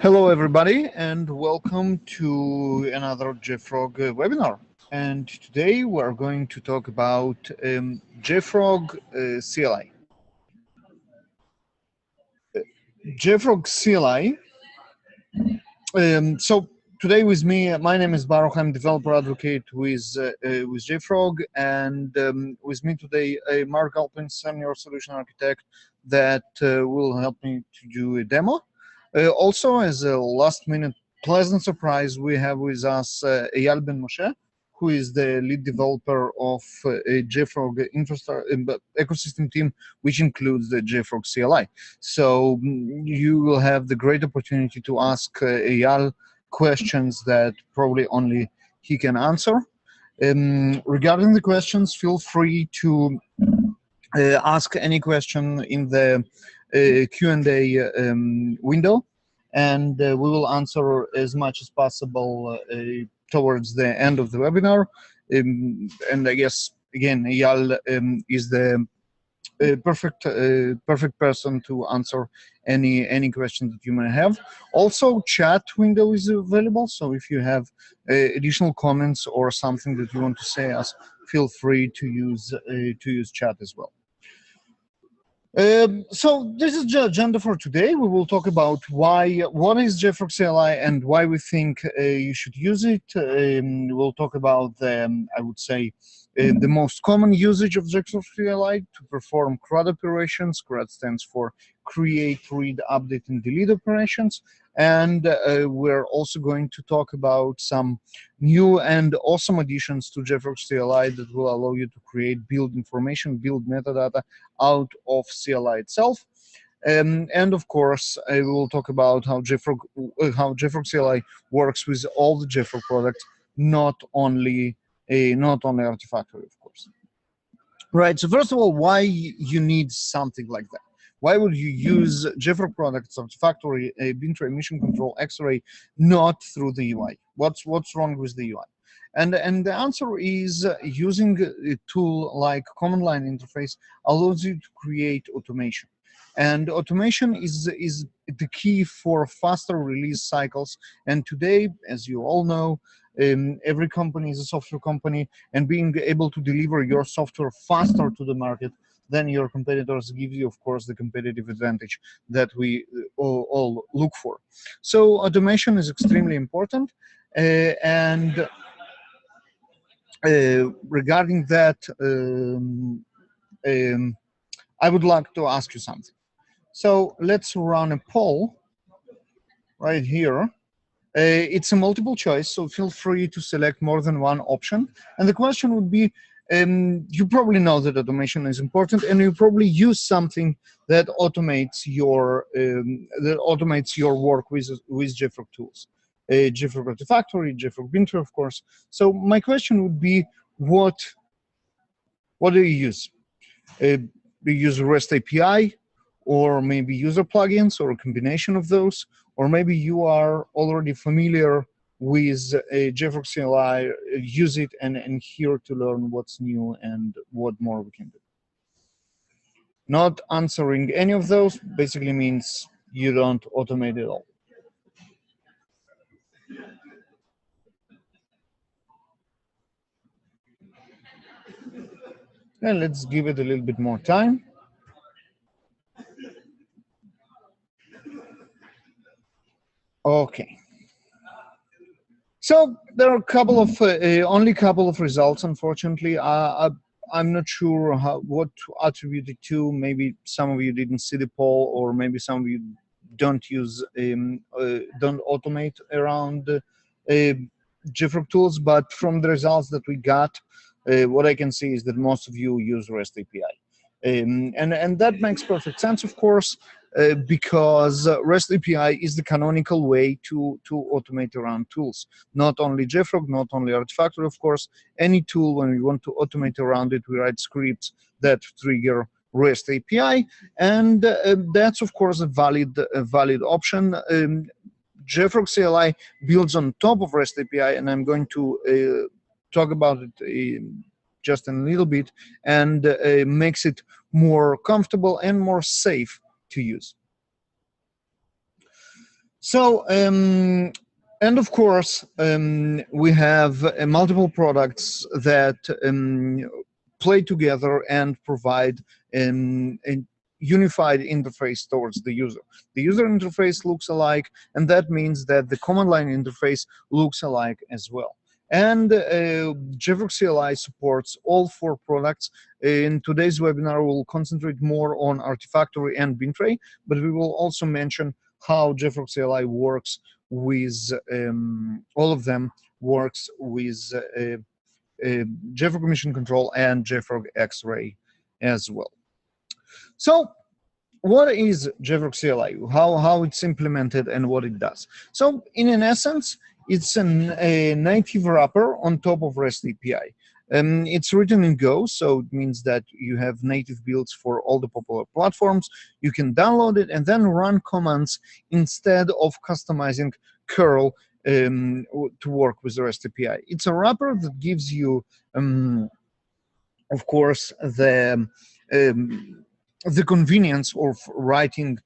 Hello, everybody, and welcome to another JFrog webinar. And today we're going to talk about JFrog CLI. JFrog CLI. So today with me, my name is Baruch. I'm developer advocate with JFrog, and with me today, Mark Alpin, senior solution architect, that will help me to do a demo. Also, as a last-minute pleasant surprise, we have with us Eyal Ben Moshe, who is the lead developer of a JFrog ecosystem team, which includes the JFrog CLI. So you will have the great opportunity to ask Eyal questions that probably only he can answer. Regarding the questions, feel free to ask any question in the Q&A window, and we will answer as much as possible towards the end of the webinar. And I guess, again, Eyal is the perfect person to answer any questions that you may have. Also, chat window is available, so if you have additional comments or something that you want to say us, feel free to use chat as well. So this is the agenda for today. We will talk about what is JFrog CLI and why we think you should use it. We'll talk about I would say, the most common usage of JFrog CLI to perform CRUD operations. CRUD stands for create, read, update, and delete operations. And we're also going to talk about some new and awesome additions to JFrog CLI that will allow you to create, build information, build metadata out of CLI itself. And of course, I will talk about how JFrog CLI works with all the JFrog products, not only Artifactory, of course. Right. So first of all, why you need something like that? Why would you use JFrog products, Artifactory, Bintray, Mission Control, X-Ray, not through the UI? What's wrong with the UI? And the answer is using a tool like command line interface allows you to create automation. And automation is the key for faster release cycles. And today, as you all know, every company is a software company, and being able to deliver your software faster to the market than your competitors gives you, of course, the competitive advantage that we all look for. So automation is extremely important. And regarding that, I would like to ask you something. So let's run a poll right here. It's a multiple choice, so feel free to select more than one option. And the question would be, you probably know that automation is important, and you probably use something that automates your work with JFrog tools, JFrog Artifactory, JFrog Bintray, of course. So my question would be, what do you use? Do you use REST API, or maybe user plugins, or a combination of those, or maybe you are already familiar with JFrog CLI, use it, and here to learn what's new and what more we can do. Not answering any of those basically means you don't automate it all. And let's give it a little bit more time. Okay. So there are a couple of only a couple of results, unfortunately. I'm not sure what to attribute it to. Maybe some of you didn't see the poll, or maybe some of you don't automate around JFrog tools. But from the results that we got, what I can see is that most of you use REST API, and that makes perfect sense, of course. Because REST API is the canonical way to automate around tools. Not only JFrog, not only Artifactory, of course. Any tool, when we want to automate around it, we write scripts that trigger REST API, and that's, of course, a valid option. JFrog CLI builds on top of REST API, and I'm going to talk about it just in a little bit, and makes it more comfortable and more safe to use. So, and of course, we have multiple products that play together and provide a unified interface towards the user. The user interface looks alike, and that means that the command line interface looks alike as well. And JFrogCLI supports all 4 products. In today's webinar, we'll concentrate more on Artifactory and Bintray, but we will also mention how JFrogCLI works with all of them, works with JFrog Mission Control and JFrog X-Ray as well. So what is JFrogCLI? How it's implemented and what it does? So in an essence, it's a native wrapper on top of REST API. It's written in Go, so it means that you have native builds for all the popular platforms. You can download it and then run commands instead of customizing curl to work with the REST API. It's a wrapper that gives you, of course, the convenience of writing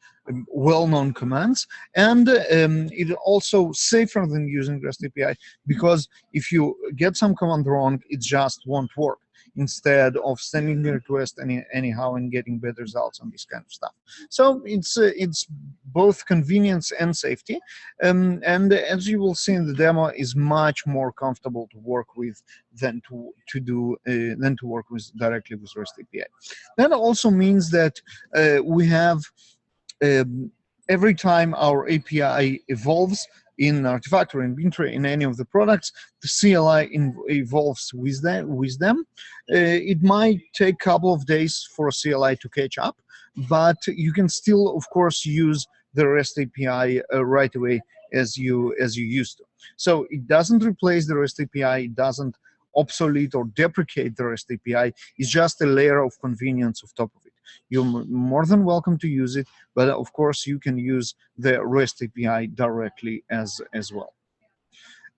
well-known commands, and it also safer than using REST API, because if you get some command wrong, it just won't work, instead of sending the request anyhow and getting bad results on this kind of stuff. So it's both convenience and safety, and as you will see in the demo, is much more comfortable to work with than to work with directly with REST API. That also means that we have every time our API evolves in Artifactory and Bintray, in any of the products, the CLI evolves with them. It might take a couple of days for a CLI to catch up, but you can still, of course, use the REST API right away as you used to. So it doesn't replace the REST API, it doesn't obsolete or deprecate the REST API, it's just a layer of convenience on top of it. You're more than welcome to use it, but of course you can use the REST API directly as well.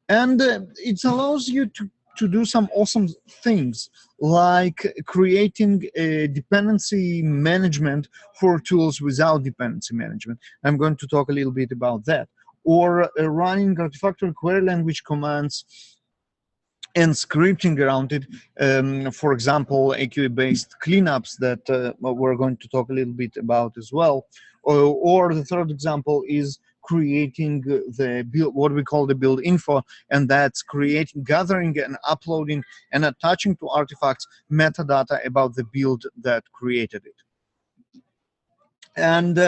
And it allows you to do some awesome things, like creating a dependency management for tools without dependency management. I'm going to talk a little bit about that. Or running Artifactory query language commands and scripting around it, for example, AQA-based cleanups that we're going to talk a little bit about as well. Or the third example is creating the build, what we call the build info, and that's gathering and uploading and attaching to artifacts metadata about the build that created it. And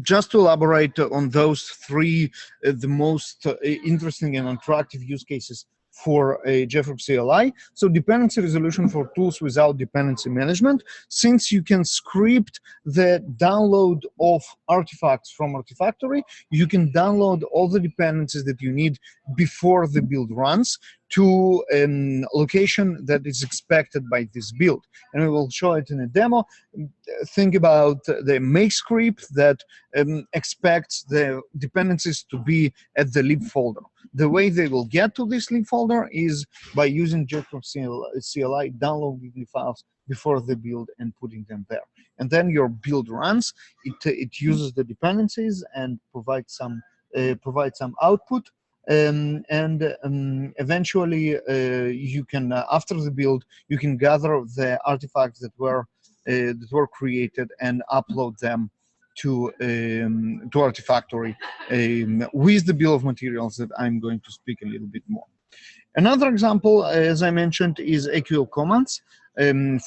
just to elaborate on those 3, the most interesting and attractive use cases for a JFrogCLI. So dependency resolution for tools without dependency management. Since you can script the download of artifacts from Artifactory, you can download all the dependencies that you need before the build runs to a location that is expected by this build. And we will show it in a demo. Think about the make script that expects the dependencies to be at the lib folder. The way they will get to this lib folder is by using JFrogCLI, downloading the files before the build and putting them there. And then your build runs, it uses the dependencies and provides some output. Eventually you can, after the build, you can gather the artifacts that were created and upload them to Artifactory with the bill of materials that I'm going to speak a little bit more. Another example, as I mentioned, is AQL commands.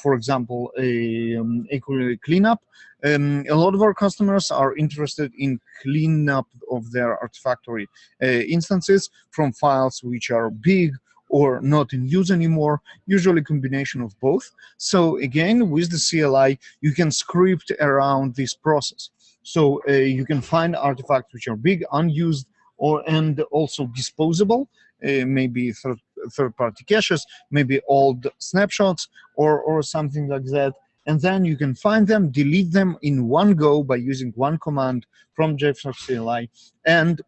For example, AQL cleanup. A lot of our customers are interested in cleanup of their Artifactory instances from files which are big or not in use anymore, usually a combination of both. So again, with the CLI, you can script around this process. So you can find artifacts which are big, unused, and also disposable, maybe third-party caches, maybe old snapshots, or something like that. And then you can find them, delete them in one go by using one command from JFrogCLI, and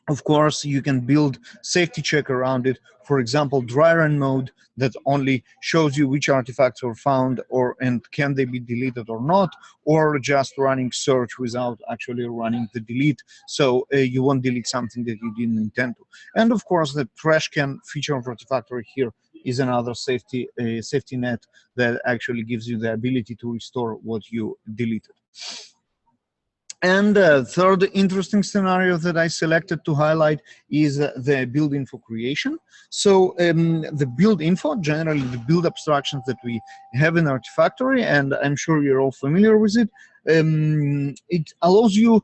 Of course, you can build safety check around it. For example, dry run mode that only shows you which artifacts were found and can they be deleted or not, or just running search without actually running the delete. So you won't delete something that you didn't intend to. And of course, the trash can feature of Artifactory here is another safety net that actually gives you the ability to restore what you deleted. And third interesting scenario that I selected to highlight is the build info creation. So the build info, generally the build abstractions that we have in Artifactory, and I'm sure you're all familiar with it, it allows you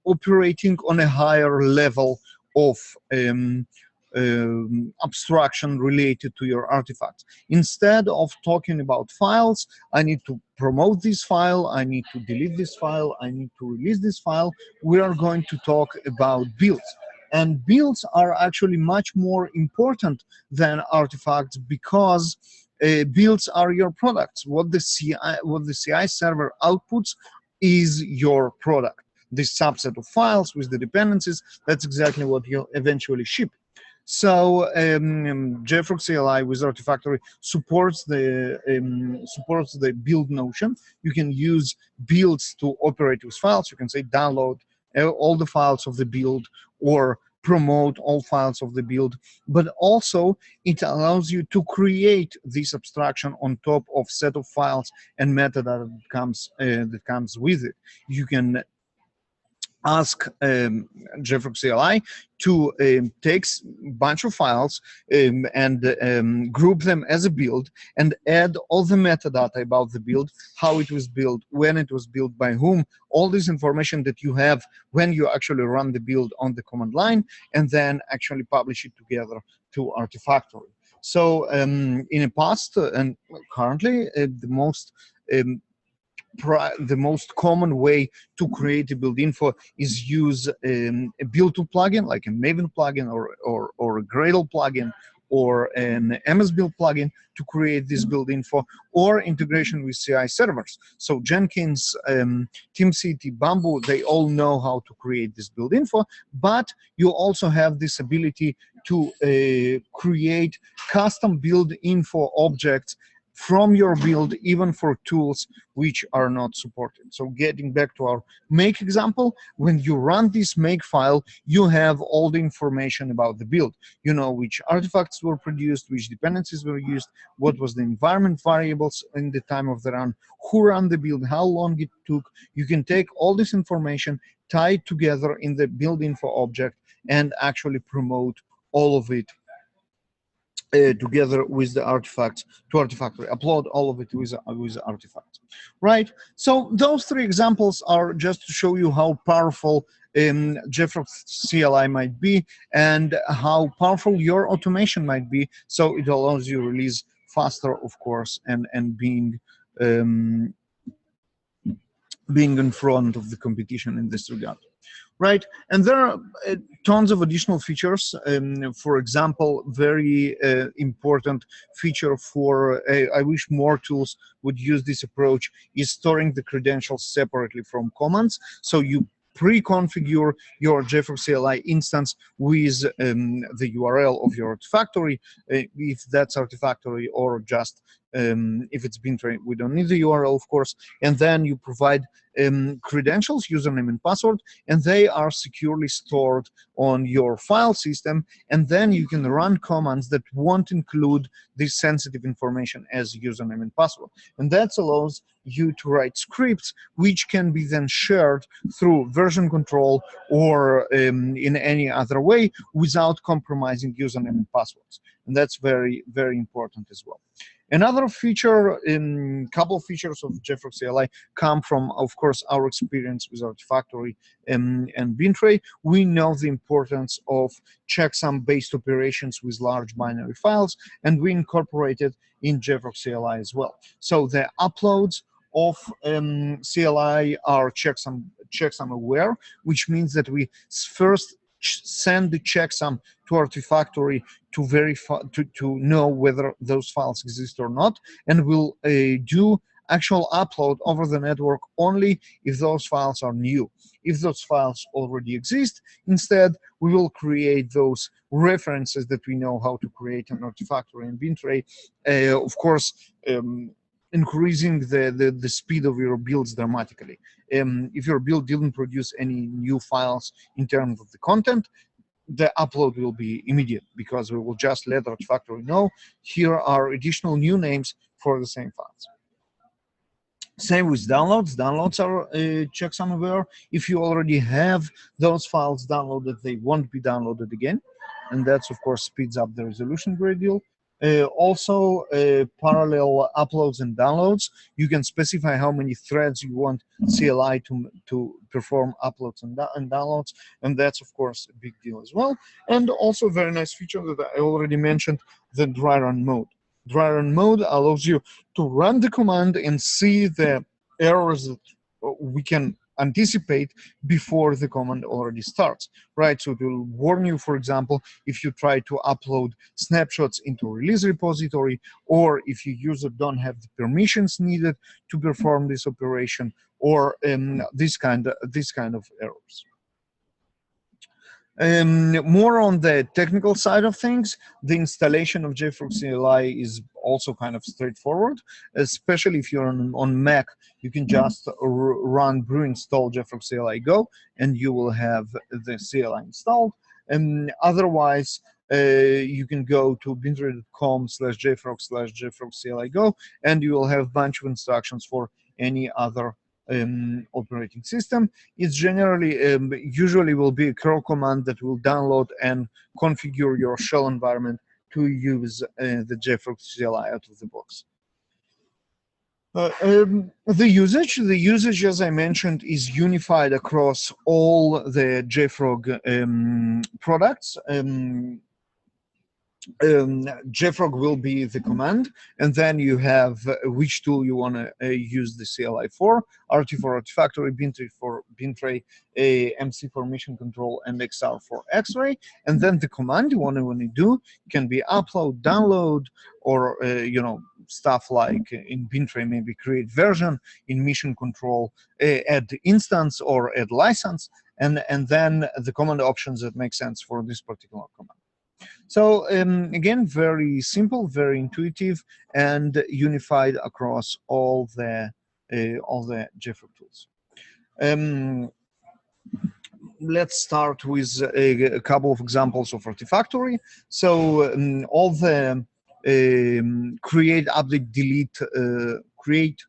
operating on a higher level of abstraction related to your artifacts. Instead of talking about files, I need to promote this file, I need to delete this file, I need to release this file. We are going to talk about builds. And builds are actually much more important than artifacts because builds are your products. What the CI server outputs is your product. This subset of files with the dependencies, that's exactly what you'll eventually ship. So JFrogCLI with Artifactory supports the build notion. You can use builds to operate with files. You can say download all the files of the build or promote all files of the build, but also it allows you to create this abstraction on top of set of files and metadata that comes with it. You can ask JFrogCLI to take a bunch of files and group them as a build and add all the metadata about the build, how it was built, when it was built, by whom, all this information that you have when you actually run the build on the command line, and then actually publish it together to Artifactory. So in the past and currently, the most common way to create a build info is use a build tool plugin like a Maven plugin or a Gradle plugin or an MS Build plugin to create this build info, or integration with CI servers. So Jenkins, TeamCity, Bamboo, they all know how to create this build info, but you also have this ability to create custom build info objects from your build, even for tools which are not supported. So getting back to our make example, when you run this make file, you have all the information about the build. You know which artifacts were produced, which dependencies were used, what was the environment variables in the time of the run, who ran the build, how long it took. You can take all this information, tie it together in the build info object, and actually promote all of it together with the artifacts to Artifactory, upload all of it with artifacts, right? So those three examples are just to show you how powerful JFrogCLI might be and how powerful your automation might be. So it allows you to release faster, of course, and being in front of the competition in this regard. Right, and there are tons of additional features. For example, very important feature for, I wish more tools would use this approach, is storing the credentials separately from commands. So you pre-configure your JFrogCLI instance with the URL of your Artifactory, if that's Artifactory, or just if it's been trained, we don't need the URL, of course, and then you provide credentials, username and password, and they are securely stored on your file system, and then you can run commands that won't include this sensitive information as username and password. And that allows you to write scripts which can be then shared through version control or in any other way without compromising username and passwords. And that's very, very important as well. Another feature, couple features of JFrogCLI come from, of course, our experience with Artifactory and Bintray. We know the importance of checksum-based operations with large binary files, and we incorporated in JFrogCLI as well. So the uploads of CLI are checksum aware, which means that we first send the checksum to Artifactory to verify, to know whether those files exist or not, and we'll do actual upload over the network only if those files are new. If those files already exist, instead, we will create those references that we know how to create in Artifactory and Bintray. Of course, increasing the speed of your builds dramatically. If your build didn't produce any new files in terms of the content, the upload will be immediate, because we will just let Artifactory know here are additional new names for the same files. Same with downloads. Downloads are checksum aware. If you already have those files downloaded, they won't be downloaded again, and that's of course speeds up the resolution a great deal. Also, parallel uploads and downloads. You can specify how many threads you want CLI to perform uploads and downloads, and that's of course a big deal as well. And also a very nice feature that I already mentioned, the dry run mode. Dry run mode allows you to run the command and see the errors that we can anticipate before the command already starts, right? So it will warn you, for example, if you try to upload snapshots into a release repository, or if your user don't have the permissions needed to perform this operation, or this kind of errors. More on the technical side of things, the installation of JFrogCLI is also kind of straightforward, especially if you're on Mac. You can just run brew install JFrogCLI Go, and you will have the CLI installed. Otherwise, you can go to bintray.com/jfrog/jfrogCLI Go, and you will have a bunch of instructions for any other operating system. It's generally, usually will be a curl command that will download and configure your shell environment to use the JFrog CLI out of the box. The usage, as I mentioned, is unified across all the JFrog products. JFrog will be the command, and then you have which tool you want to use the CLI for: RT for Artifactory, Bintray for Bintray, MC for Mission Control, and XR for X-Ray. And then the command you want to do can be upload, download, or stuff like in Bintray, maybe create version, in Mission Control, add instance or add license, and then the command options that make sense for this particular command. So again, very simple, very intuitive, and unified across all the JFrog tools. Let's start with a couple of examples of Artifactory. So all the create, update, delete, create,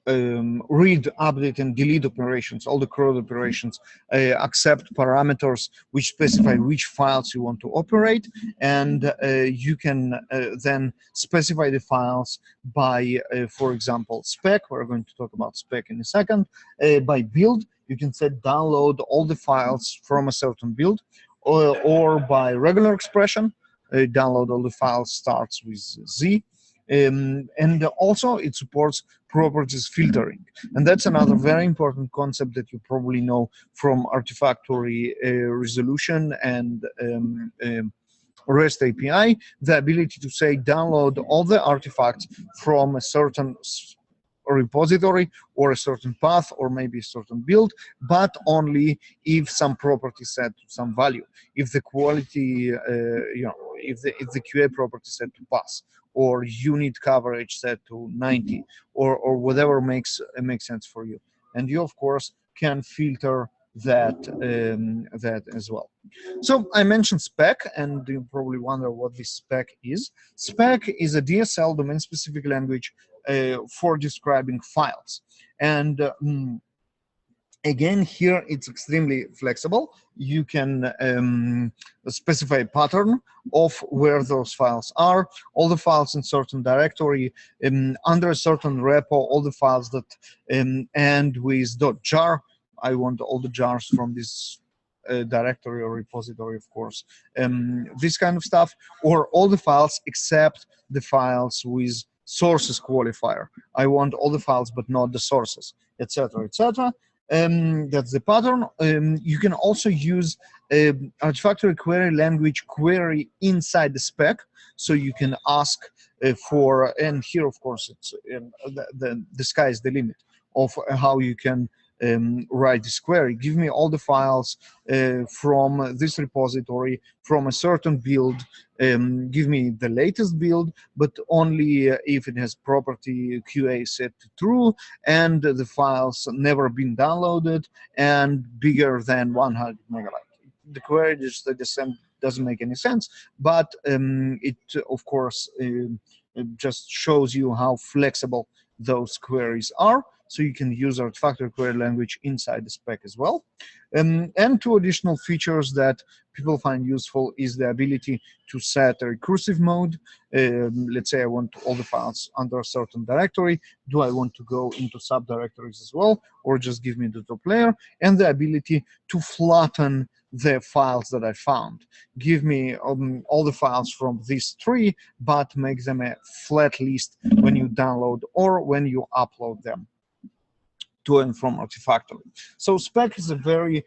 read, update, and delete operations, all the CRUD operations, accept parameters which specify which files you want to operate, and you can then specify the files by, for example, spec. We're going to talk about spec in a second. By build, you can set download all the files from a certain build, or by regular expression, download all the files starts with Z. And also it supports properties filtering, and that's another very important concept that you probably know from Artifactory resolution and REST API, the ability to say download all the artifacts from a certain repository or a certain path or maybe a certain build, but only if some property set to some value, if the quality, if the QA property set to pass, or unit coverage set to 90, or whatever makes sense for you. And you, of course, can filter that as well. So I mentioned spec, and you probably wonder what this spec is. Spec is a DSL, domain-specific language, for describing files. And again, here it's extremely flexible. You can specify a pattern of where those files are, all the files in certain directory, under a certain repo, all the files that end with .jar. I want all the jars from this directory or repository, of course, this kind of stuff, or all the files except the files with sources qualifier. I want all the files but not the sources, etc., etc. That's the pattern. You can also use Artifactory query language query inside the spec, so you can ask for, and here of course it's the sky is the limit of how you can write this query. Give me all the files from this repository from a certain build. Give me the latest build, but only if it has property QA set to true, and the files never been downloaded, and bigger than 100 megabytes. The query just doesn't make any sense, but it of course it just shows you how flexible those queries are, so you can use Artifactory query language inside the spec as well. And two additional features that people find useful is the ability to set a recursive mode. Let's say I want all the files under a certain directory. Do I want to go into subdirectories as well, or just give me the top layer? And the ability to flatten the files that I found. Give me all the files from this tree, but make them a flat list when you download or when you upload them to and from Artifactory. So spec is a very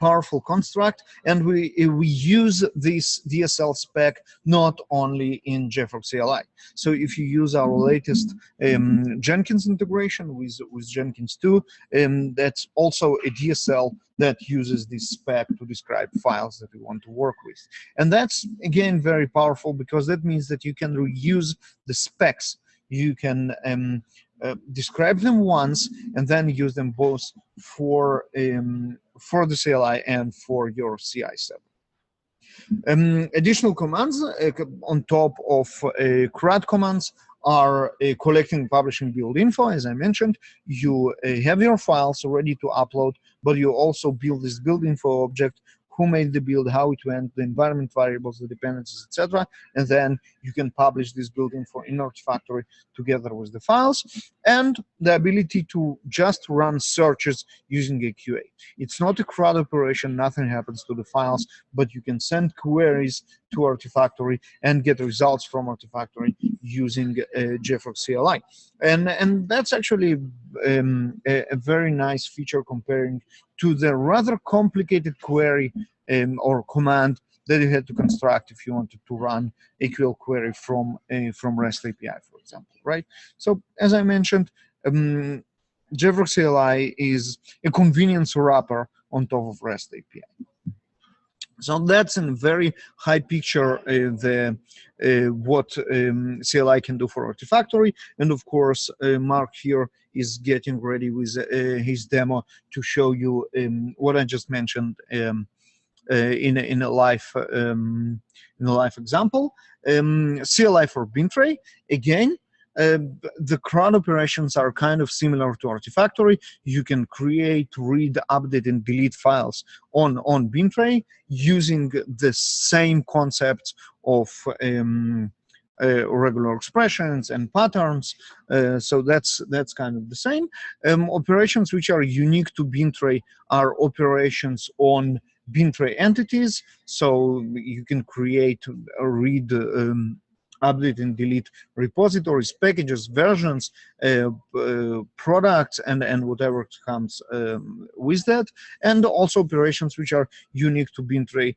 powerful construct, and we use this DSL spec not only in JFrogCLI. So if you use our latest Jenkins integration with Jenkins 2, that's also a DSL that uses this spec to describe files that we want to work with. And that's, again, very powerful, because that means that you can reuse the specs. You can describe them once and then use them both for the CLI and for your CI setup. Additional commands on top of CRUD commands are collecting, publishing build info. As I mentioned, you have your files ready to upload, but you also build this build info object, who made the build, how it went, the environment variables, the dependencies, etc. And then you can publish this build info in Artifactory together with the files, and the ability to just run searches using a QA. It's not a CRUD operation, nothing happens to the files, but you can send queries to Artifactory and get results from Artifactory using JFrogCLI. And that's actually a very nice feature comparing to the rather complicated query or command that you had to construct if you wanted to run a QL query from REST API, for example, right? So as I mentioned, JFrogCLI is a convenience wrapper on top of REST API. So that's in very high picture what CLI can do for Artifactory. And of course, Mark here is getting ready with his demo to show you what I just mentioned in a live example. CLI for bin tray, again. The CRUD operations are kind of similar to Artifactory. You can create, read, update, and delete files on bin tray using the same concepts of regular expressions and patterns. So that's kind of the same. Operations which are unique to bin tray are operations on bin tray entities. So you can create, read, update and delete repositories, packages, versions, products, and whatever comes with that, and also operations which are unique to bin tray,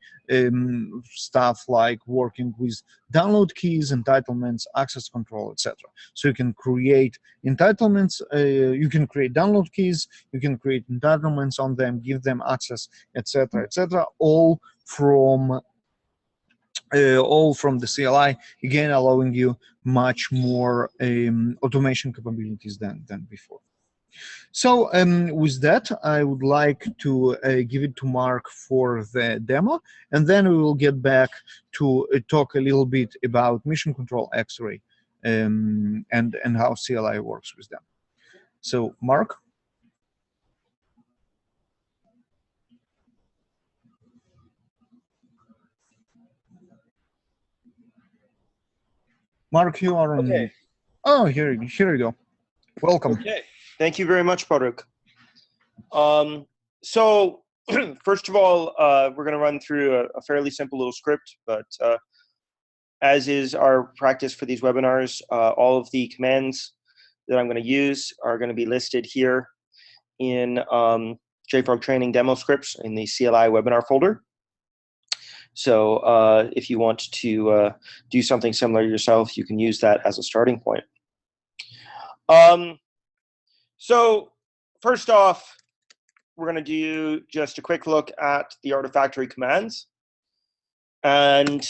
stuff like working with download keys, entitlements, access control, etc. So you can create entitlements, you can create download keys, you can create entitlements on them, give them access, etc., etc., all from the CLI, again allowing you much more automation capabilities than before. So with that, I would like to give it to Mark for the demo, and then we will get back to talk a little bit about mission control X-ray and how CLI works with them. So Mark? Mark, you are on. Okay. Oh, here you go. Welcome. Okay. Thank you very much, Baruch. So first of all, we're going to run through a fairly simple little script, but as is our practice for these webinars, all of the commands that I'm going to use are going to be listed here in JFrog training demo scripts in the CLI webinar folder. So if you want to do something similar yourself, you can use that as a starting point. So first off, we're going to do just a quick look at the Artifactory commands. And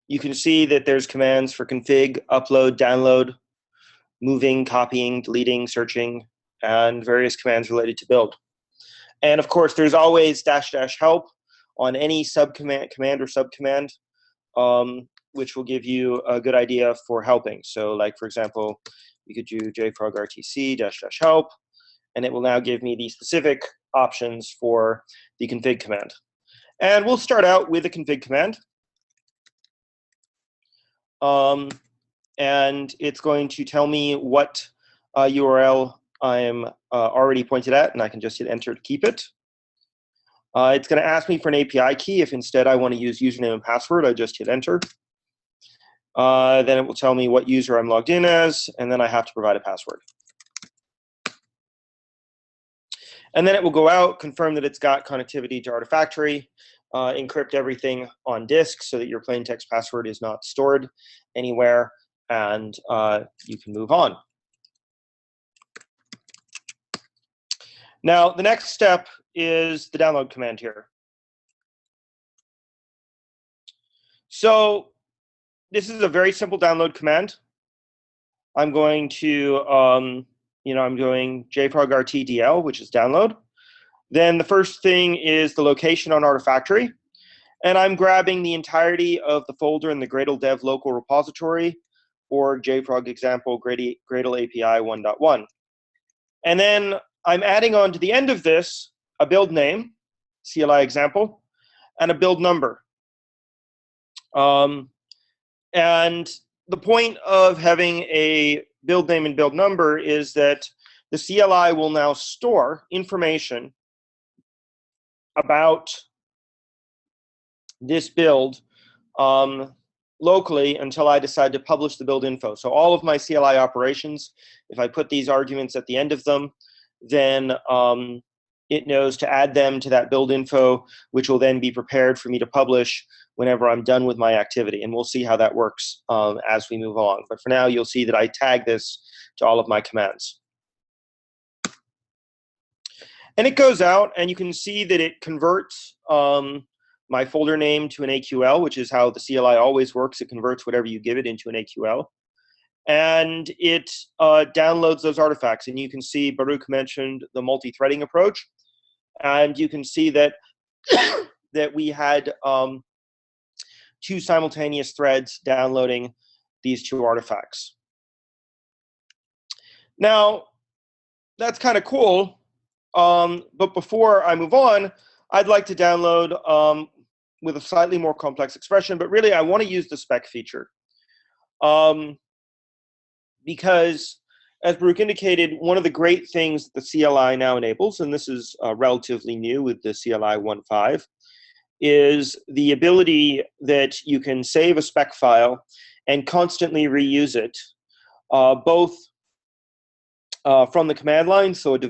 you can see that there's commands for config, upload, download, moving, copying, deleting, searching, and various commands related to build. And of course, there's always -- help on any command or subcommand, which will give you a good idea for helping. So like, for example, you could do JFrog RTC -- help, and it will now give me the specific options for the config command. And we'll start out with the config command. And it's going to tell me what URL I'm already pointed at, and I can just hit enter to keep it. It's going to ask me for an API key. If instead I want to use username and password, I just hit enter. Then it will tell me what user I'm logged in as, and then I have to provide a password. And then it will go out, confirm that it's got connectivity to Artifactory, encrypt everything on disk so that your plain text password is not stored anywhere, and you can move on. Now, the next step is the download command here. So this is a very simple download command. I'm going to, I'm doing JFrog RTDL, which is download. Then the first thing is the location on Artifactory. And I'm grabbing the entirety of the folder in the Gradle dev local repository, or JFrog example Gradle API 1.1. And then I'm adding on to the end of this a build name, CLI example, and a build number. And the point of having a build name and build number is that the CLI will now store information about this build locally until I decide to publish the build info. So all of my CLI operations, if I put these arguments at the end of them, then it knows to add them to that build info, which will then be prepared for me to publish whenever I'm done with my activity. And we'll see how that works as we move along. But for now, you'll see that I tag this to all of my commands. And it goes out, and you can see that it converts my folder name to an AQL, which is how the CLI always works. It converts whatever you give it into an AQL. And it downloads those artifacts. And you can see Baruch mentioned the multi-threading approach. And you can see that, that we had 2 simultaneous threads downloading these 2 artifacts. Now, that's kind of cool. But before I move on, I'd like to download with a slightly more complex expression. But really, I want to use the spec feature. Because, as Baruch indicated, one of the great things that the CLI now enables, and this is relatively new with the CLI 1.5, is the ability that you can save a spec file and constantly reuse it, both from the command line. So if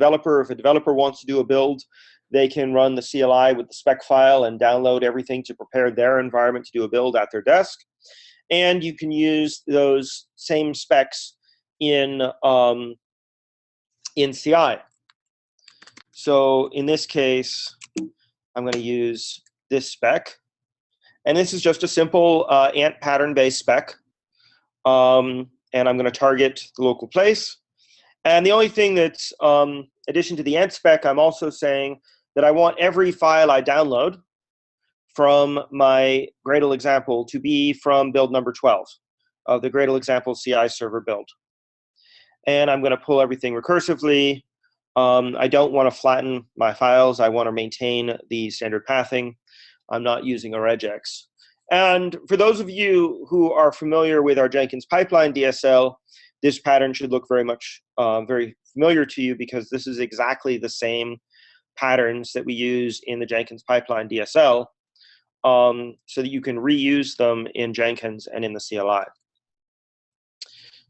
a developer wants to do a build, they can run the CLI with the spec file and download everything to prepare their environment to do a build at their desk. And you can use those same specs in CI. So in this case, I'm going to use this spec. And this is just a simple ant pattern-based spec. And I'm going to target the local place. And the only thing that's, addition to the ant spec, I'm also saying that I want every file I download from my Gradle example to be from build number 12 of the Gradle example CI server build. And I'm going to pull everything recursively. I don't want to flatten my files. I want to maintain the standard pathing. I'm not using a regex. And for those of you who are familiar with our Jenkins pipeline DSL, this pattern should look very much very familiar to you, because this is exactly the same patterns that we use in the Jenkins pipeline DSL, so that you can reuse them in Jenkins and in the CLI.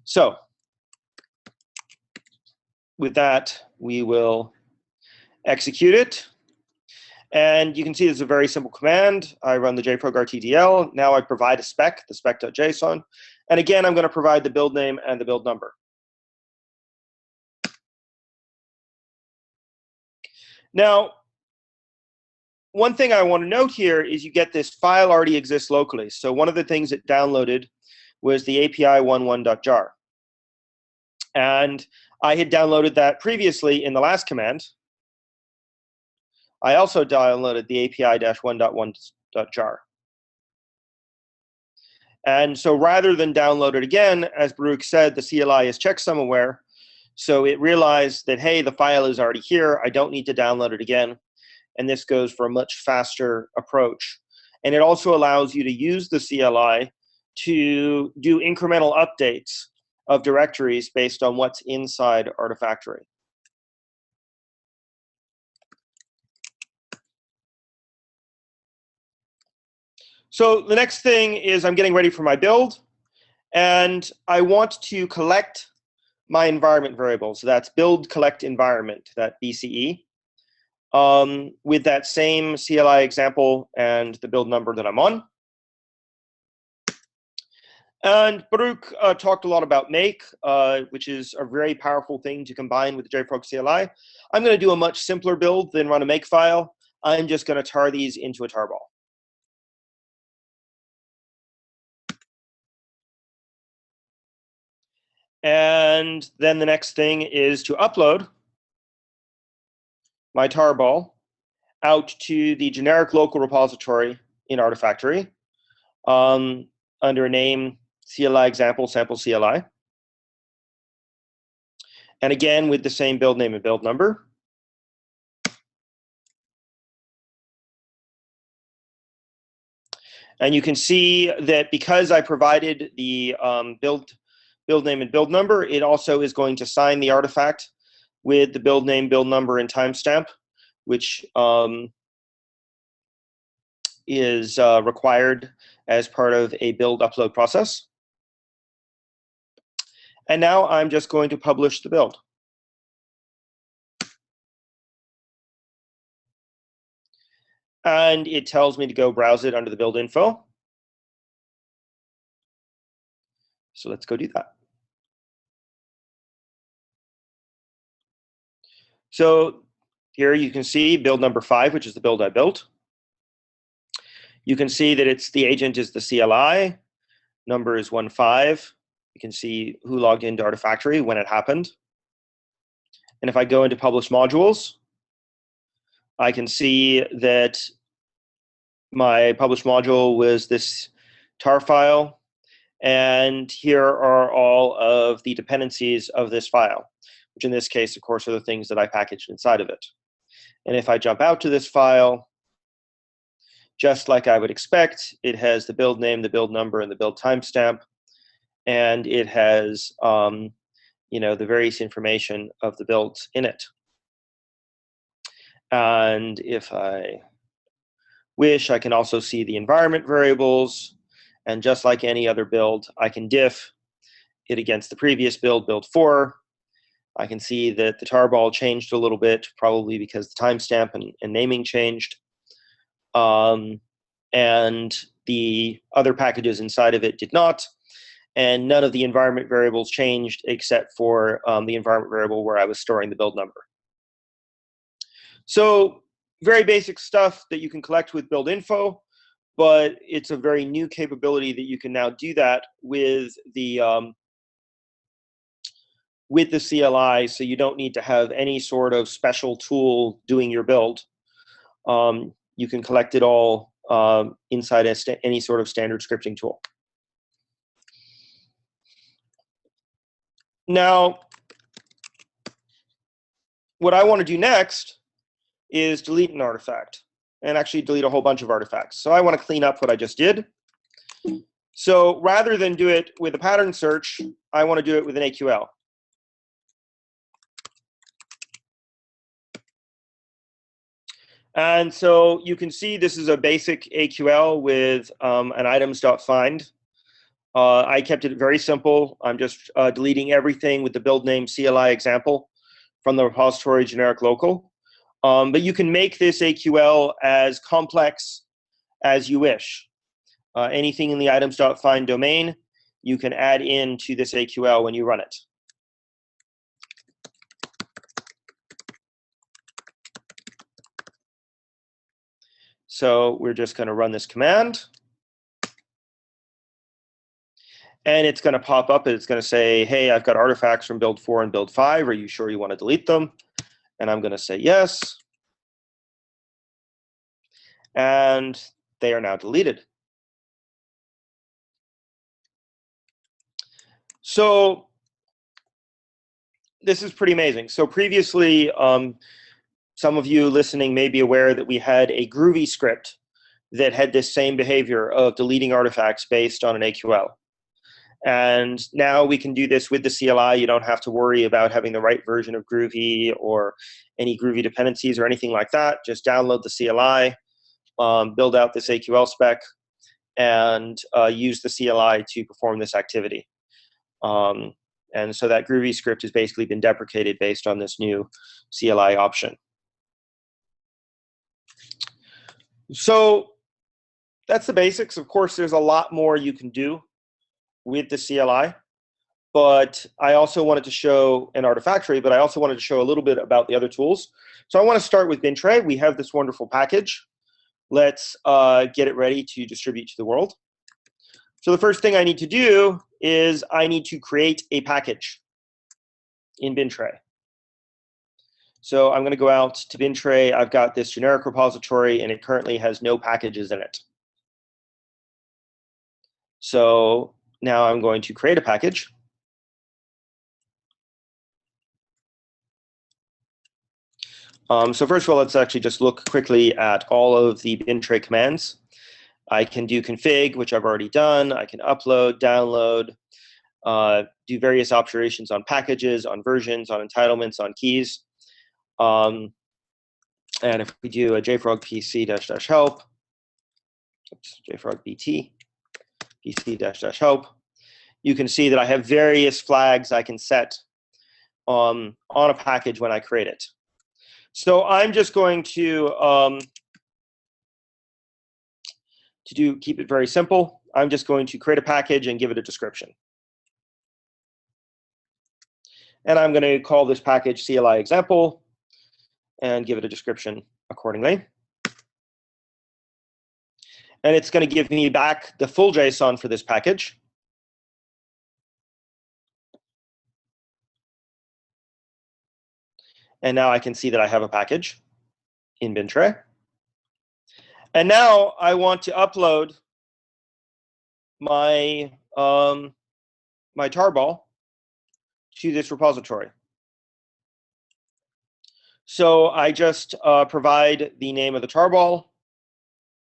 So with that, we will execute it. And you can see it's a very simple command. I run the JFrog RTDL. Now I provide a spec, the spec.json. And again, I'm going to provide the build name and the build number. Now, one thing I want to note here is you get this file already exists locally. So one of the things it downloaded was the API11.jar. And I had downloaded that previously in the last command. I also downloaded the API-1.1.jar. And so rather than download it again, as Baruch said, the CLI is checksum aware. So it realized that, hey, the file is already here. I don't need to download it again. And this goes for a much faster approach. And it also allows you to use the CLI to do incremental updates of directories based on what's inside Artifactory. So the next thing is I'm getting ready for my build, and I want to collect my environment variables. So that's build collect environment, that BCE, with that same CLI example and the build number that I'm on. And Baruch talked a lot about make, which is a very powerful thing to combine with the JFrogCLI. I'm going to do a much simpler build than run a make file. I'm just going to tar these into a tarball. And then the next thing is to upload my tarball out to the generic local repository in Artifactory under a name CLI example sample CLI. And again, with the same build name and build number. And you can see that because I provided the build name and build number, it also is going to sign the artifact with the build name, build number, and timestamp, which is required as part of a build upload process. And now I'm just going to publish the build. And it tells me to go browse it under the build info. So let's go do that. So here you can see build number 5, which is the build I built. You can see that the agent is the CLI, number is 15. You can see who logged into Artifactory when it happened. And if I go into publish modules, I can see that my publish module was this tar file. And here are all of the dependencies of this file, which in this case, of course, are the things that I packaged inside of it. And if I jump out to this file, just like I would expect, it has the build name, the build number, and the build timestamp. And it has the various information of the builds in it. And if I wish, I can also see the environment variables. And just like any other build, I can diff it against the previous build, build 4. I can see that the tarball changed a little bit, probably because the timestamp and naming changed. And the other packages inside of it did not. And none of the environment variables changed except for the environment variable where I was storing the build number. So very basic stuff that you can collect with build info, but it's a very new capability that you can now do that with the CLI, so you don't need to have any sort of special tool doing your build. You can collect it all inside any sort of standard scripting tool. Now, what I want to do next is delete an artifact, and actually delete a whole bunch of artifacts. So I want to clean up what I just did. So rather than do it with a pattern search, I want to do it with an AQL. And so you can see this is a basic AQL with an items.find. I kept it very simple. I'm just deleting everything with the build name CLI example from the repository generic local. But you can make this AQL as complex as you wish. Anything in the items.find domain, you can add into this AQL when you run it. So we're just going to run this command. And it's going to pop up and it's going to say, hey, I've got artifacts from build 4 and build 5. Are you sure you want to delete them? And I'm going to say yes. And they are now deleted. So this is pretty amazing. So previously, some of you listening may be aware that we had a Groovy script that had this same behavior of deleting artifacts based on an AQL. And now we can do this with the CLI. You don't have to worry about having the right version of Groovy or any Groovy dependencies or anything like that. Just download the CLI, build out this AQL spec, and use the CLI to perform this activity. And so that Groovy script has basically been deprecated based on this new CLI option. So that's the basics. Of course, there's a lot more you can do with the CLI, but I also wanted to show an Artifactory, but I also wanted to show a little bit about the other tools. So I want to start with BinTray. We have this wonderful package. Let's get it ready to distribute to the world. So the first thing I need to do is I need to create a package in BinTray. So I'm going to go out to BinTray. I've got this generic repository, and it currently has no packages in it. So now I'm going to create a package. So first of all, let's actually just look quickly at all of the BinTray commands. I can do config, which I've already done. I can upload, download, do various operations on packages, on versions, on entitlements, on keys. And if we do a JFrog PC -help, oops, JFrog BT, PC -help, you can see that I have various flags I can set on a package when I create it. So I'm just going to keep it very simple. I'm just going to create a package and give it a description. And I'm going to call this package CLI example and give it a description accordingly. And it's going to give me back the full JSON for this package. And now I can see that I have a package in BinTray. And now I want to upload my, my tarball to this repository. So I just provide the name of the tarball,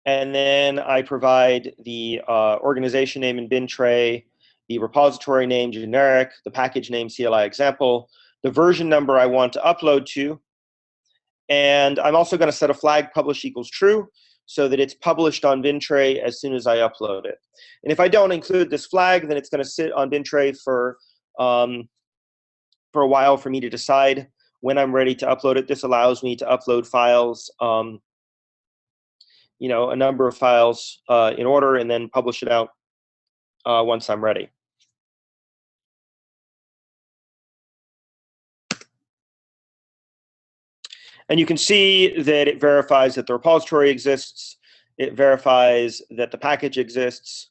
and then I provide the organization name in BinTray, the repository name generic, the package name CLI example, the version number I want to upload to, and I'm also going to set a flag publish equals true so that it's published on BinTray as soon as I upload it. And if I don't include this flag, then it's going to sit on BinTray for a while for me to decide when I'm ready to upload it. This allows me to upload files, you know, a number of files in order, and then publish it out once I'm ready. And you can see that it verifies that the repository exists. It verifies that the package exists.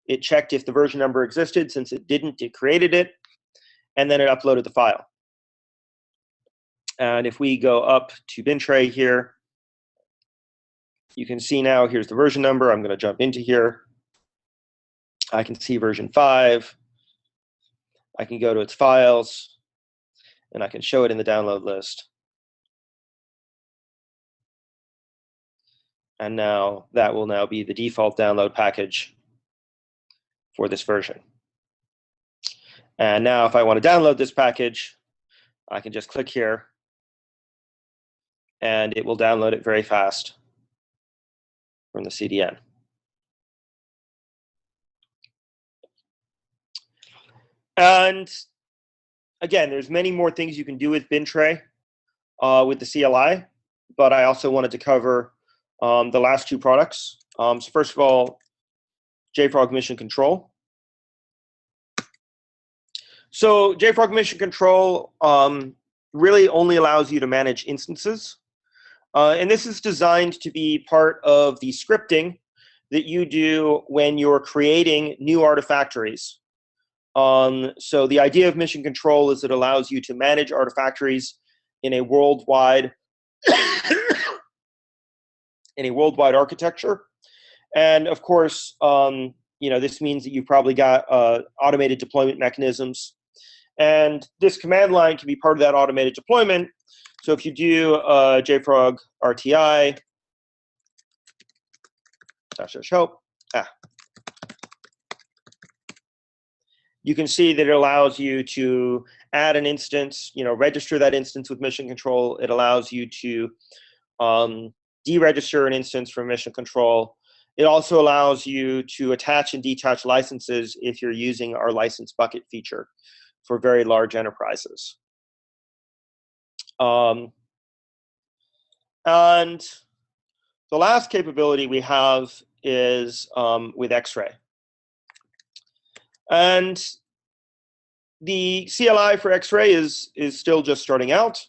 It checked if the version number existed. Since it didn't, it created it. And then it uploaded the file. And if we go up to BinTray here, you can see now here's the version number. I'm going to jump into here. I can see version 5. I can go to its files, and I can show it in the download list. And now that will now be the default download package for this version. And now if I want to download this package, I can just click here, and it will download it very fast from the CDN. And again, there's many more things you can do with BinTray with the CLI, but I also wanted to cover the last two products. So first of all, JFrog Mission Control. So JFrog Mission Control really only allows you to manage instances. And this is designed to be part of the scripting that you do when you're creating new Artifactories. So the idea of Mission Control is it allows you to manage Artifactories in a worldwide architecture. And of course, this means that you've probably got automated deployment mechanisms. And this command line can be part of that automated deployment. So if you do JFrog RTI --help, you can see that it allows you to add an instance, register that instance with Mission Control. It allows you to deregister an instance from Mission Control. It also allows you to attach and detach licenses if you're using our license bucket feature for very large enterprises. And the last capability we have is with X-Ray. And the CLI for X-Ray is still just starting out.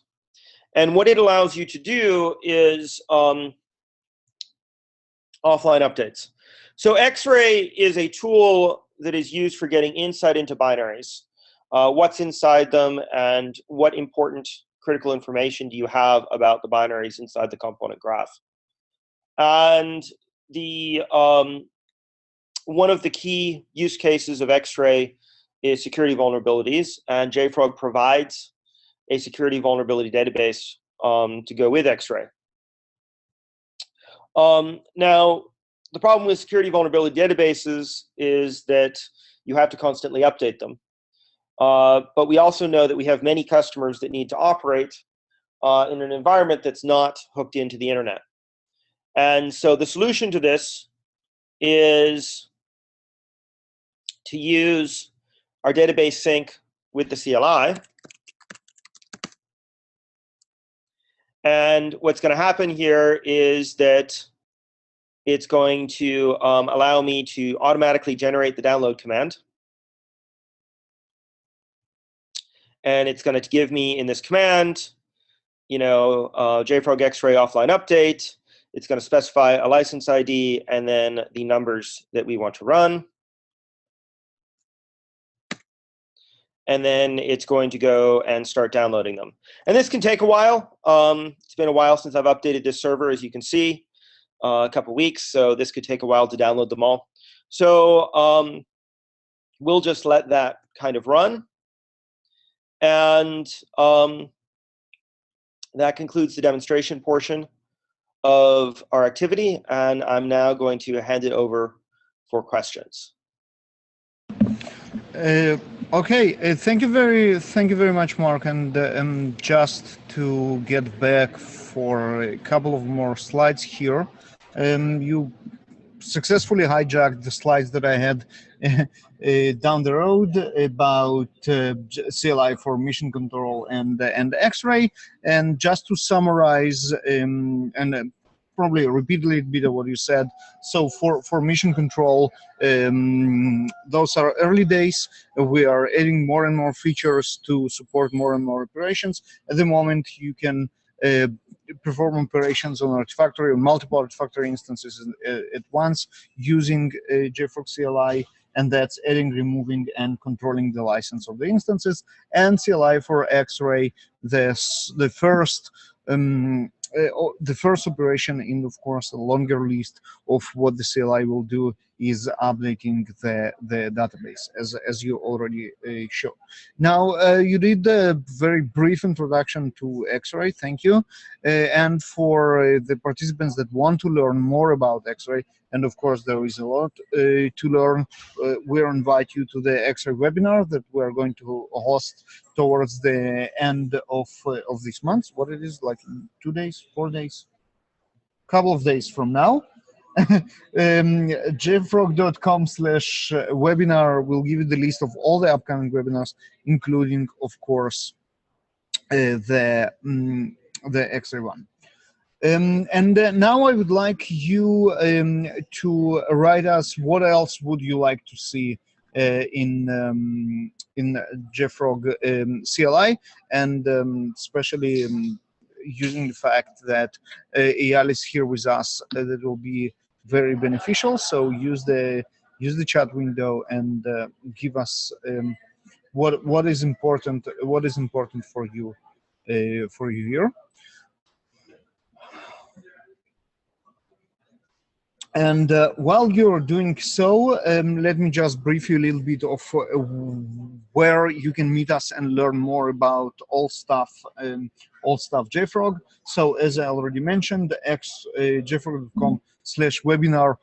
And what it allows you to do is offline updates. So X-Ray is a tool that is used for getting insight into binaries. What's inside them and what important critical information do you have about the binaries inside the component graph. And the one of the key use cases of X-Ray is security vulnerabilities, and JFrog provides a security vulnerability database to go with X-Ray. Now, the problem with security vulnerability databases is that you have to constantly update them. But we also know that we have many customers that need to operate in an environment that's not hooked into the internet. And so the solution to this is to use our database sync with the CLI. And what's going to happen here is that it's going to allow me to automatically generate the download command. And it's going to give me in this command, JFrog X-Ray offline update. It's going to specify a license ID and then the numbers that we want to run. And then it's going to go and start downloading them. And this can take a while. It's been a while since I've updated this server, as you can see, a couple weeks. So this could take a while to download them all. So we'll just let that kind of run. And that concludes the demonstration portion of our activity. And I'm now going to hand it over for questions. Okay, thank you very much, Mark. And just to get back for a couple of more slides here, you successfully hijacked the slides that I had down the road about CLI for Mission Control and X-Ray. And just to summarize and probably repeat a little bit of what you said. So for Mission Control, those are early days. We are adding more and more features to support more and more operations. At the moment, you can perform operations on Artifactory, on multiple Artifactory instances at once using JFrog CLI, and that's adding, removing, and controlling the license of the instances. And CLI for X-Ray, the first operation in, of course, a longer list of what the CLI will do is updating the database, as you already showed. Now, you did a very brief introduction to X-Ray, thank you. And for the participants that want to learn more about X-Ray, and of course there is a lot to learn, we'll invite you to the X-Ray webinar that we're going to host towards the end of this month. What it is, like 2 days, 4 days, couple of days from now. jfrog.com/webinar will give you the list of all the upcoming webinars, including, of course, the X-Ray one. Now I would like you to write us what else would you like to see in JFrog CLI, and especially using the fact that Eyal is here with us, that will be very beneficial. So use the chat window and give us what is important for you here. And while you're doing so, let me just brief you a little bit of where you can meet us and learn more about all stuff JFrog. So as I already mentioned, jfrog.com/webinar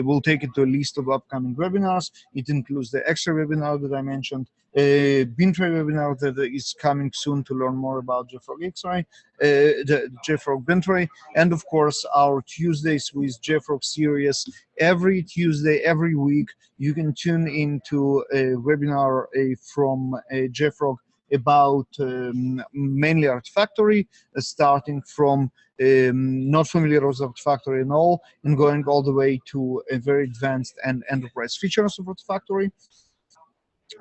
will take it to a list of upcoming webinars. It includes the extra webinar that I mentioned, Bintray webinar that is coming soon to learn more about JFrog X-Ray, the JFrog Bintray, and of course our Tuesdays with JFrog series. Every Tuesday, every week, you can tune into a webinar from JFrog about mainly Artifactory, starting from not familiar with Artifactory and all, and going all the way to a very advanced and enterprise features of Artifactory.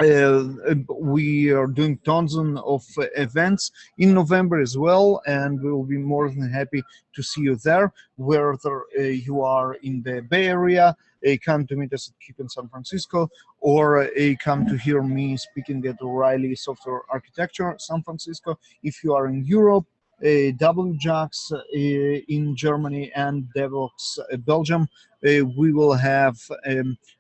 We are doing tons of events in November as well, and we will be more than happy to see you there. Whether you are in the Bay Area, come to meet us at KEEP in San Francisco, or come to hear me speaking at O'Reilly Software Architecture San Francisco. If you are in Europe, WJAX in Germany and DevOps Belgium, we will have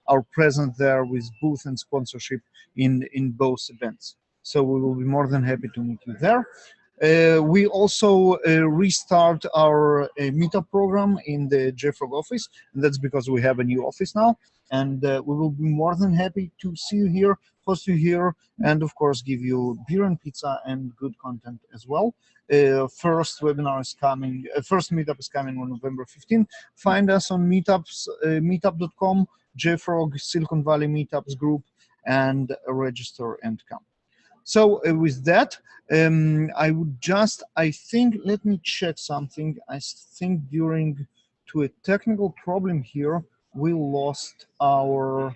our presence there with booth and sponsorship in both events. So we will be more than happy to meet you there. We also restart our meetup program in the JFrog office, and that's because we have a new office now, and we will be more than happy to see you here, host you here, and of course give you beer and pizza and good content as well. First webinar is coming, first meetup is coming on November 15th. Find us on meetups, meetup.com, JFrog Silicon Valley Meetups group, and register and come. So with that, I think, let me check something. I think due to a technical problem here, we lost our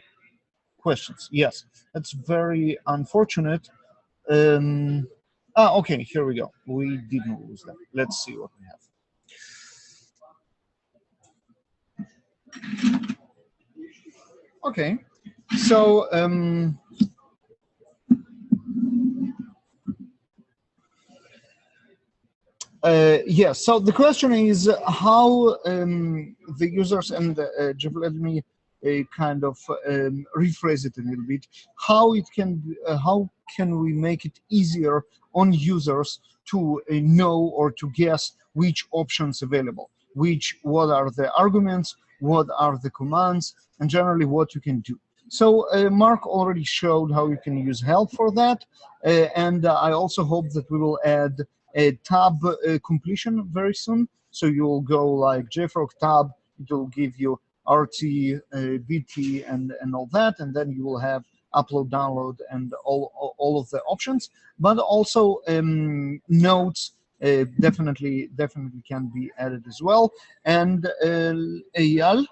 questions. Yes, that's very unfortunate. Okay, here we go. We didn't lose them. Let's see what we have. Okay, so yes, so the question is how the users, and Jeff, let me kind of rephrase it a little bit, how can we make it easier on users to know or to guess which options available, what are the arguments, what are the commands, and generally what you can do. So Mark already showed how you can use help for that, and I also hope that we will add a tab completion very soon. So you'll go like JFrog tab, it will give you RT, BT, and all that, and then you will have upload, download, and all of the options. But also notes definitely can be added as well. And Eyal,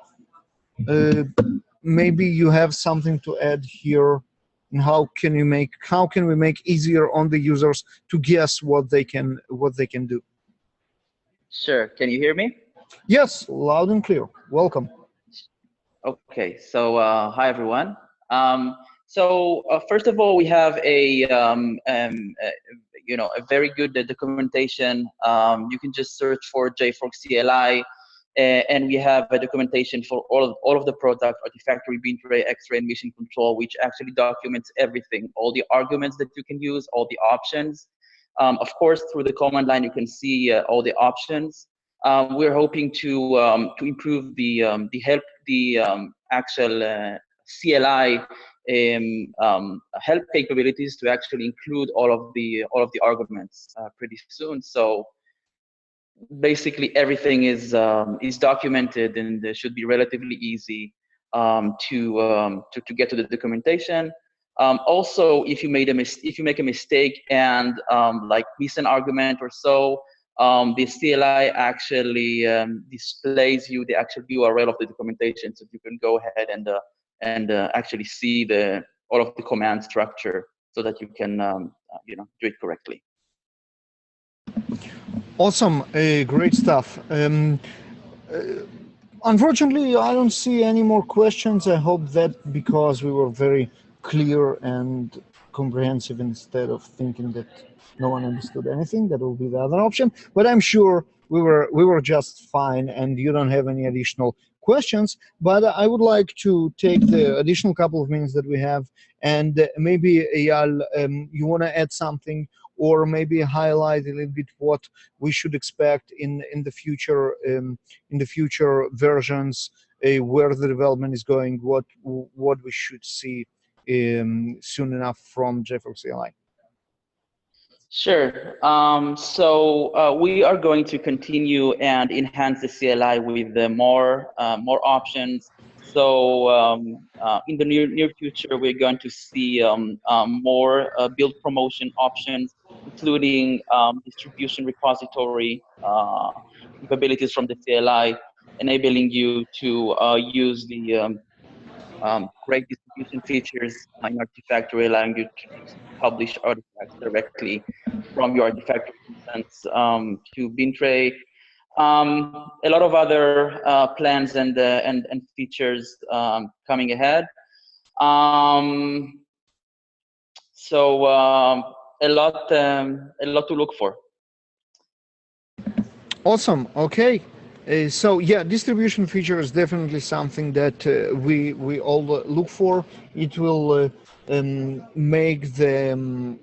maybe you have something to add here. And how can we make easier on the users to guess what they can do? Sure. Can you hear me? Yes, loud and clear. Welcome. Okay. So hi everyone. First of all, we have a very good documentation. You can just search for JFrogCLI. And we have a documentation for all of the products, Artifactory, Bintray, X-Ray, and Mission Control, which actually documents everything, all the arguments that you can use, all the options. Of course, through the command line, you can see all the options. We're hoping to improve the actual CLI help capabilities to actually include all of the arguments pretty soon. So basically everything is documented, and it should be relatively easy to get to the documentation. Also, if you make a mistake and like miss an argument or so, the CLI actually displays you the actual URL of the documentation, so you can go ahead and actually see all of the command structure, so that you can do it correctly. Awesome, great stuff. Unfortunately, I don't see any more questions. I hope that because we were very clear and comprehensive, instead of thinking that no one understood anything, that will be the other option. But I'm sure we were just fine, and you don't have any additional questions. But I would like to take the additional couple of minutes that we have, and maybe Eyal, you want to add something, or maybe highlight a little bit what we should expect in the future versions, where the development is going, what we should see soon enough from JFrogCLI. Sure. We are going to continue and enhance the CLI with more options. So in the near future, we're going to see more build promotion options, including distribution repository capabilities from the CLI, enabling you to use the great distribution features in Artifactory, allowing you to just publish artifacts directly from your Artifactory instance to Bintray. A lot of other plans and features coming ahead. A lot to look for. Awesome. Okay. So yeah, distribution feature is definitely something that we all look for. It will make the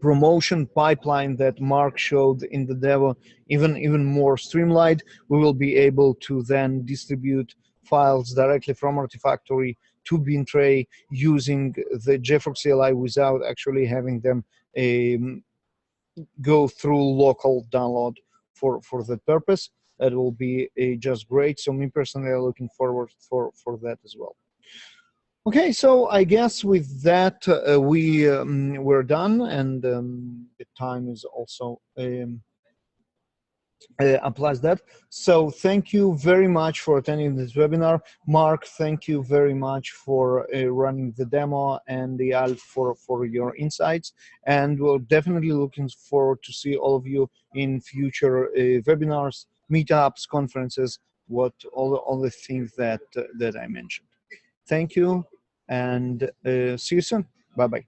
promotion pipeline that Mark showed in the demo even more streamlined. We will be able to then distribute files directly from Artifactory to Bintray using the JFrogCLI without actually having them go through local download for that purpose. That will be just great. So me personally, I'm looking forward for that as well. Okay, so I guess with that we're done, and the time is also applies that. So thank you very much for attending this webinar. Mark, thank you very much for running the demo, and Eyal for your insights. And we're definitely looking forward to see all of you in future webinars, meetups, conferences, all the things that I mentioned. Thank you, and see you soon. Bye-bye.